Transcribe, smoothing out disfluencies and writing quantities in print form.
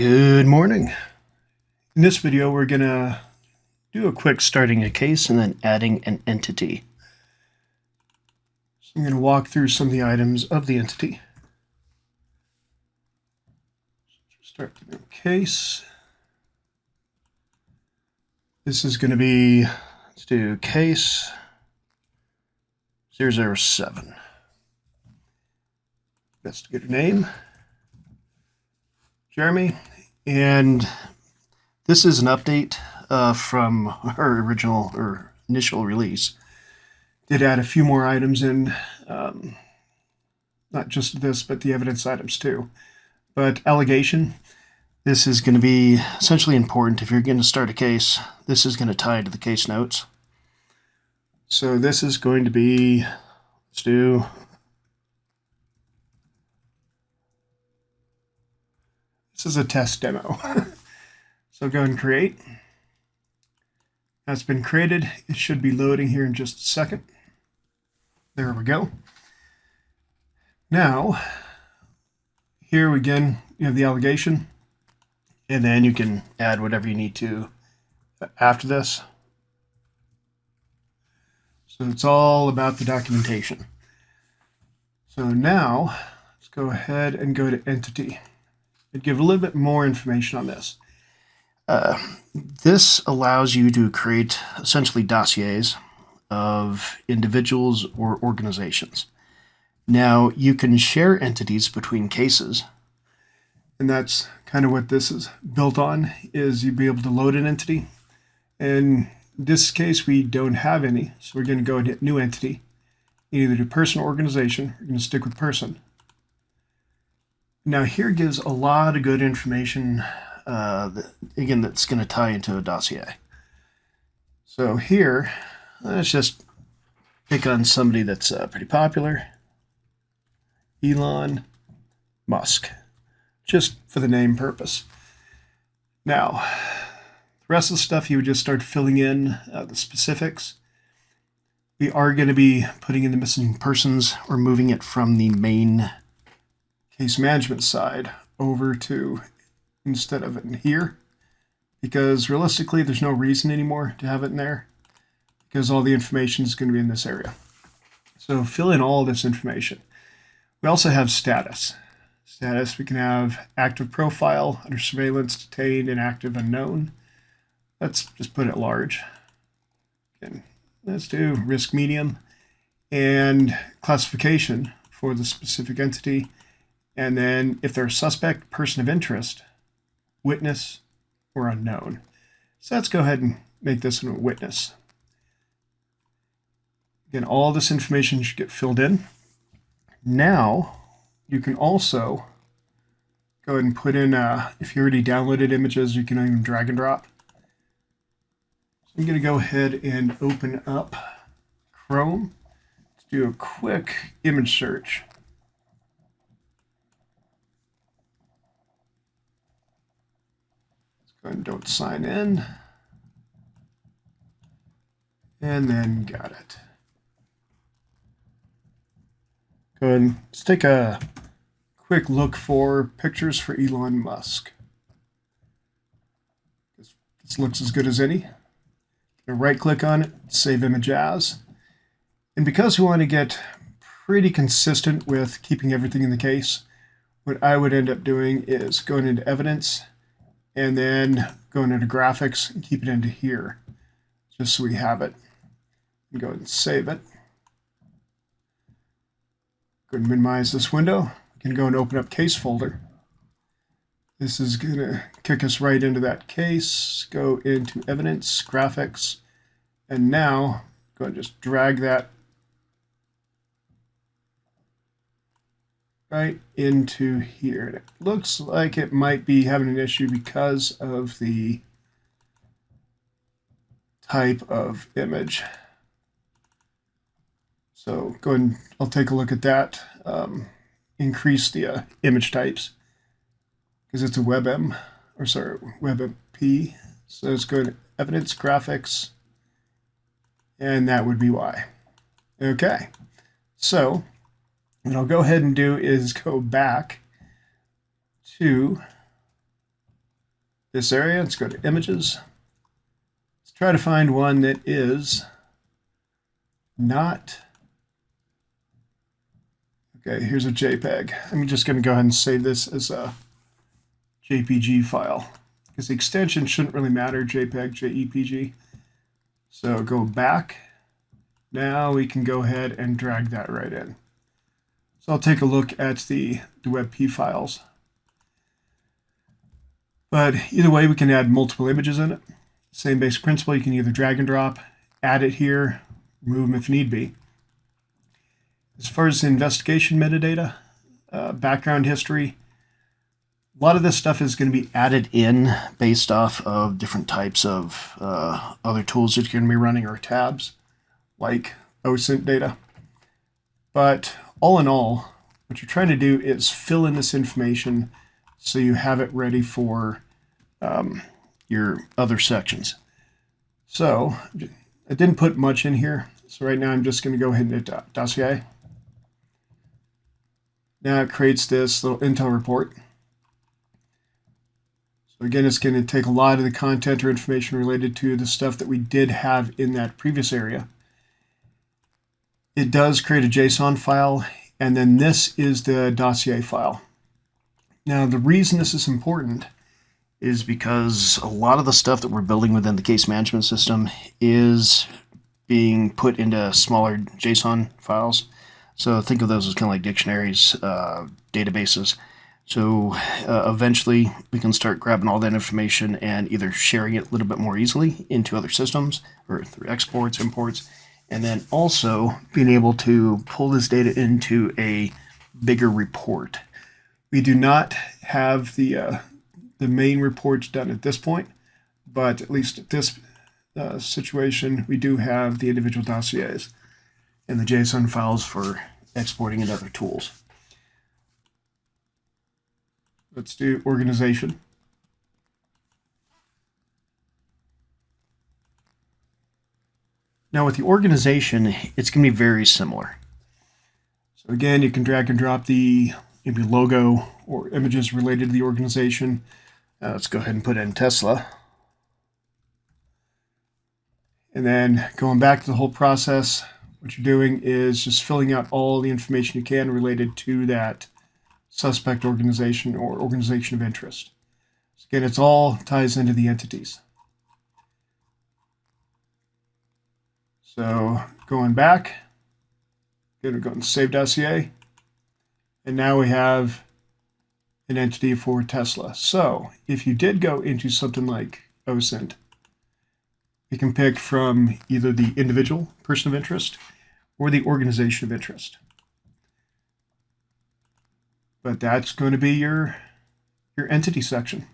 Good morning. In this video, we're going to do a quick starting a case and then adding an entity. So I'm going to walk through some of the items of the entity. Start the new case. This is going to be, let's do case 007. Investigator name, Jeremy. And this is an update from our original or initial release. Did add a few more items in, not just this, but the evidence items too. But allegation, this is going to be essentially important if you're going to start a case. This is going to tie into the case notes. So this is going to be, let's do, this is a test demo. So go ahead and create. That's been created. It should be loading here in just a second. There we go. Now, here again, you have the allegation, and then you can add whatever you need to after this. So it's all about the documentation. So now, let's go ahead and go to entity and give a little bit more information on this. This allows you to create essentially dossiers of individuals or organizations. Now, you can share entities between cases, and that's kind of what this is built on, is you'd be able to load an entity. In this case, we don't have any, so we're going to go and hit new entity. Either do person or organization. We're going to stick with person. Now, here gives a lot of good information, again, that's going to tie into a dossier. So here, let's just pick on somebody that's pretty popular. Elon Musk, just for the name purpose. Now, the rest of the stuff you would just start filling in the specifics. We are going to be putting in the missing persons or moving it from the main case management side over to instead of it in here, because realistically there's no reason anymore to have it in there because all the information is going to be in this area. So fill in all this information. We also have status. Status, we can have active profile, under surveillance, detained, inactive, unknown. Let's just put it large. Again, let's do risk medium and classification for the specific entity. And then if they're a suspect, person of interest, witness, or unknown. So let's go ahead and make this one a witness. Again, all this information should get filled in. Now, you can also go ahead and put in, if you already downloaded images, you can even drag and drop. So I'm going to go ahead and open up Chrome. Let's do a quick image search. Go ahead and don't sign in. And then got it. Go ahead and let's take a quick look for pictures for Elon Musk. This looks as good as any. Right click on it, save image as. And because we want to get pretty consistent with keeping everything in the case, what I would end up doing is going into evidence and then going into graphics and keep it into here, just so we have it. And go ahead and save it. Go ahead and minimize this window. We can go and open up case folder. This is going to kick us right into that case. Go into evidence, graphics, and now go and just drag that right into here. And it looks like it might be having an issue because of the type of image. So go ahead and I'll take a look at that. Increase the image types because it's a WebM, or sorry, WebP. So let's go to evidence, graphics, and that would be why. Okay, so what I'll go ahead and do is go back to this area. Let's go to images. Let's try to find one that is not. Okay, here's a JPEG. I'm just going to go ahead and save this as a JPG file because the extension shouldn't really matter, JPEG, JEPG. So go back. Now we can go ahead and drag that right in. So I'll take a look at the WebP files. But either way, we can add multiple images in it. Same basic principle, you can either drag and drop, add it here, remove them if need be. As far as the investigation metadata, background history, a lot of this stuff is going to be added in based off of different types of other tools that you're going to be running or tabs, like OSINT data. But all in all, what you're trying to do is fill in this information so you have it ready for your other sections. So I didn't put much in here. So right now I'm just going to go ahead and hit dossier. Now it creates this little Intel report. So again, it's going to take a lot of the content or information related to the stuff that we did have in that previous area. It does create a JSON file, and then this is the dossier file. Now, the reason this is important is because a lot of the stuff that we're building within the case management system is being put into smaller JSON files. So think of those as kind of like dictionaries, databases. So eventually we can start grabbing all that information and either sharing it a little bit more easily into other systems or through exports, imports, and then also being able to pull this data into a bigger report. We do not have the main reports done at this point, but at least at this situation, we do have the individual dossiers and the JSON files for exporting into other tools. Let's do organization. Now with the organization, it's going to be very similar. So again, you can drag and drop the maybe logo or images related to the organization. Let's go ahead and put in Tesla. And then going back to the whole process, what you're doing is just filling out all the information you can related to that suspect organization or organization of interest. So again, it's all ties into the entities. So going back, we're going to save dossier, and now we have an entity for Tesla. So if you did go into something like OSINT, you can pick from either the individual person of interest or the organization of interest. But that's going to be your entity section.